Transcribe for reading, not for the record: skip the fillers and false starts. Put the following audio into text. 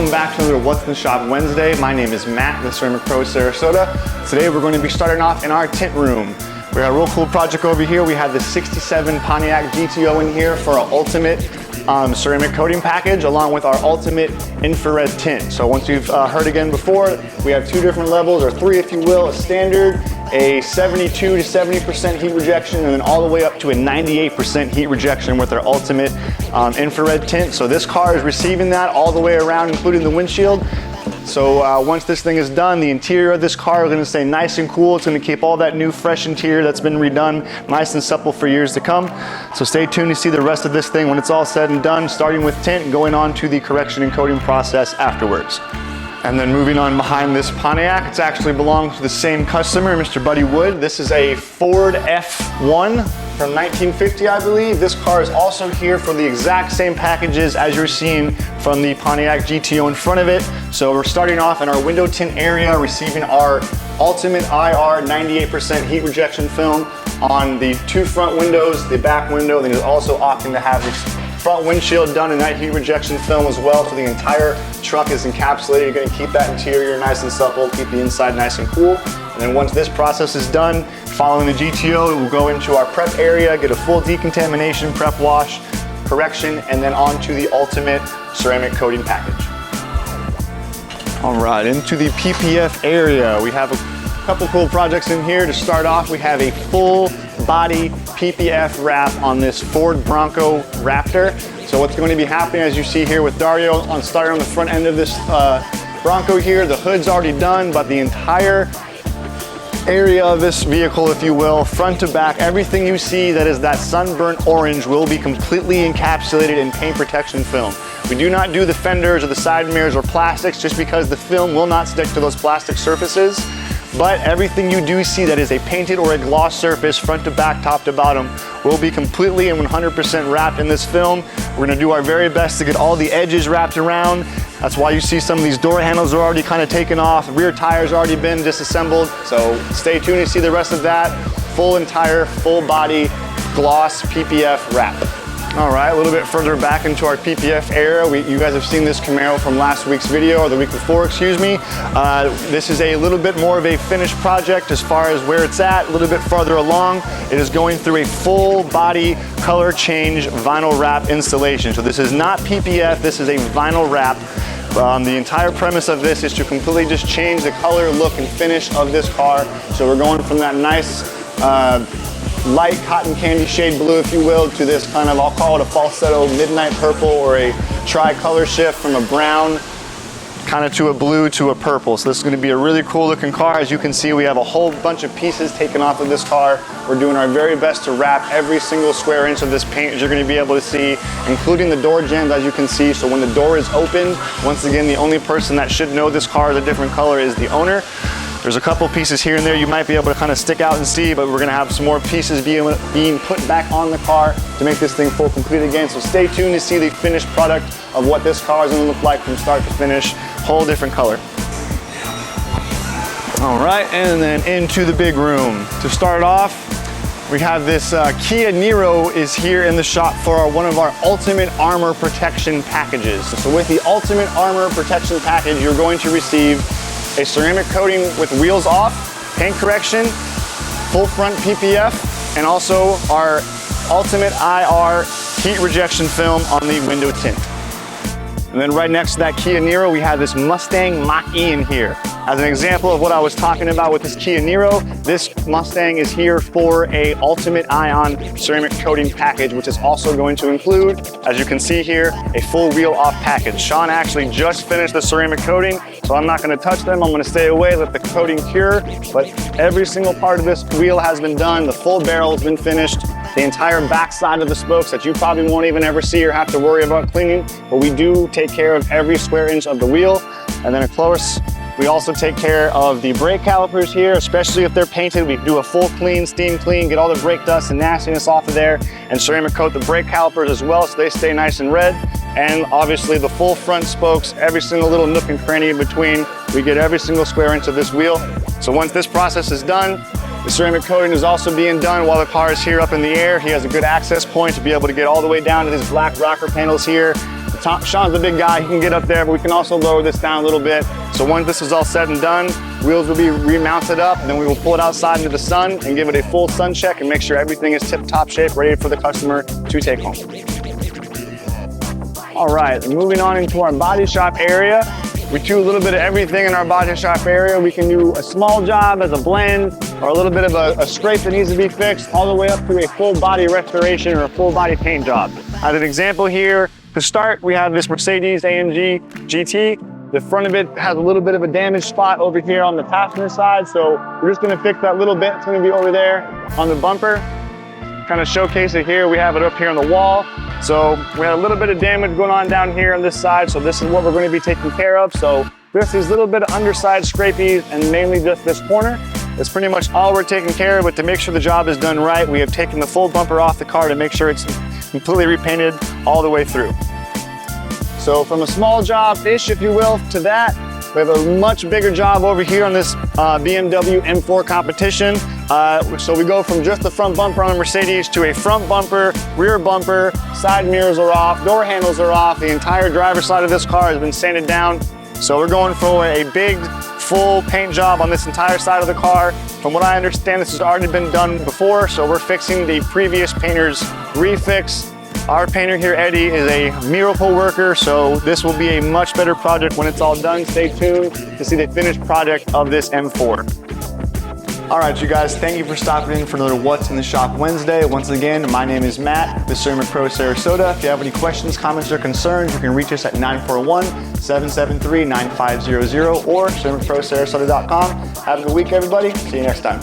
welcome back to another What's in the Shop Wednesday. My name is Matt with Pro Sarasota. Today we're going to be starting off in our tint room. We got a real cool project over here. We have the 67 Pontiac GTO in here for our ultimate ceramic coating package, along with our ultimate infrared tint. So once you've heard again before, we have two different levels, or three if you will: a standard, a 72 to 70% heat rejection, and then all the way up to a 98% heat rejection with our ultimate infrared tint. So this car is receiving that all the way around, including the windshield. So once this thing is done, the interior of this car is going to stay nice and cool. It's going to keep all that new fresh interior that's been redone nice and supple for years to come. So stay tuned to see the rest of this thing when it's all said and done, starting with tint and going on to the correction and coating process afterwards. And then moving on behind this Pontiac, it actually belongs to the same customer, Mr. Buddy Wood. This is a Ford F1 from 1950, I believe. This car is also here for the exact same packages as you're seeing from the Pontiac GTO in front of it. So we're starting off in our window tint area, receiving our ultimate IR 98% heat rejection film on the two front windows, the back window. Then you're also opting to have this front windshield done in that heat rejection film as well, so the entire truck is encapsulated. You're going to keep that interior nice and supple, keep the inside nice and cool. And then once this process is done, following the GTO, we'll go into our prep area, get a full decontamination, prep wash, correction, and then on to the ultimate ceramic coating package. All right, into the PPF area. We have a couple cool projects in here. To start off, we have a full body PPF wrap on this Ford Bronco Raptor. So what's going to be happening, as you see here with Dario, starting on the front end of this Bronco here, the hood's already done, but the entire area of this vehicle, if you will, front to back, everything you see that is that sunburnt orange will be completely encapsulated in paint protection film. We do not do the fenders or the side mirrors or plastics, just because the film will not stick to those plastic surfaces. But everything you do see that is a painted or a gloss surface, front to back, top to bottom, will be completely and 100% wrapped in this film. We're gonna do our very best to get all the edges wrapped around. That's why you see some of these door handles are already kind of taken off. Rear tires already been disassembled. So stay tuned to see the rest of that. Full body gloss PPF wrap. All right, a little bit further back into our PPF area, you guys have seen this Camaro from last week's video, or the week before, excuse me. This is a little bit more of a finished project as far as where it's at, a little bit farther along. It is going through a full body color change vinyl wrap installation. So this is not PPF, this is a vinyl wrap. The entire premise of this is to completely just change the color, look, and finish of this car. So we're going from that nice, light cotton candy shade blue, if you will, to this kind of, I'll call it a falsetto midnight purple, or a tri-color shift from a brown kind of to a blue to a purple. So this is going to be a really cool looking car. As you can see, we have a whole bunch of pieces taken off of this car. We're doing our very best to wrap every single square inch of this paint, as you're going to be able to see, including the door jambs, as you can see. So when the door is opened, once again, the only person that should know this car is a different color is the owner. There's a couple pieces here and there you might be able to kind of stick out and see, but we're gonna have some more pieces being put back on the car to make this thing full complete again. So stay tuned to see the finished product of what this car is gonna look like from start to finish. Whole different color. All right, and then into the big room. To start off, we have this Kia Niro is here in the shop for one of our ultimate armor protection packages. So with the ultimate armor protection package, you're going to receive a ceramic coating with wheels off, paint correction, full front PPF, and also our ultimate IR heat rejection film on the window tint. And then right next to that Kia Niro, we have this Mustang Mach-E in here. As an example of what I was talking about with this Kia Niro, this Mustang is here for a ultimate ion ceramic coating package, which is also going to include, as you can see here, a full wheel off package. Sean actually just finished the ceramic coating, so I'm not going to touch them. I'm going to stay away, let the coating cure. But every single part of this wheel has been done. The full barrel has been finished. The entire back side of the spokes that you probably won't even ever see or have to worry about cleaning, but we do take care of every square inch of the wheel. And then of course, we also take care of the brake calipers here, especially if they're painted. We do a full clean, steam clean, get all the brake dust and nastiness off of there, and ceramic coat the brake calipers as well so they stay nice and red. And obviously the full front spokes, every single little nook and cranny in between, we get every single square inch of this wheel. So once this process is done, the ceramic coating is also being done while the car is here up in the air. He has a good access point to be able to get all the way down to these black rocker panels here. The Sean's a big guy, he can get up there, but we can also lower this down a little bit. So once this is all said and done, wheels will be remounted up, and then we will pull it outside into the sun and give it a full sun check and make sure everything is tip-top shape, ready for the customer to take home. All right, moving on into our body shop area. We do a little bit of everything in our body shop area. We can do a small job as a blend, or a little bit of a scrape that needs to be fixed, all the way up to a full body restoration or a full body paint job. As an example here, to start, we have this Mercedes AMG GT. The front of it has a little bit of a damaged spot over here on the passenger side, so we're just gonna fix that little bit. It's gonna be over there on the bumper. Kind of showcase it here. We have it up here on the wall. So we had a little bit of damage going on down here on this side, so this is what we're going to be taking care of. So this is a little bit of underside scrapies and mainly just this corner. That's pretty much all we're taking care of, but to make sure the job is done right, we have taken the full bumper off the car to make sure it's completely repainted all the way through. So from a small job-ish, if you will, to that, we have a much bigger job over here on this BMW M4 competition. So we go from just the front bumper on the Mercedes to a front bumper, rear bumper, side mirrors are off, door handles are off. The entire driver's side of this car has been sanded down. So we're going for a big, full paint job on this entire side of the car. From what I understand, this has already been done before, so we're fixing the previous painter's refix. Our painter here, Eddie, is a miracle worker, so this will be a much better project when it's all done. Stay tuned to see the finished project of this M4. All right, you guys, thank you for stopping in for another What's in the Shop Wednesday. Once again, my name is Matt, the Ceramic Pro Sarasota. If you have any questions, comments, or concerns, you can reach us at 941-773-9500 or ceramicprosarasota.com. Have a good week, everybody. See you next time.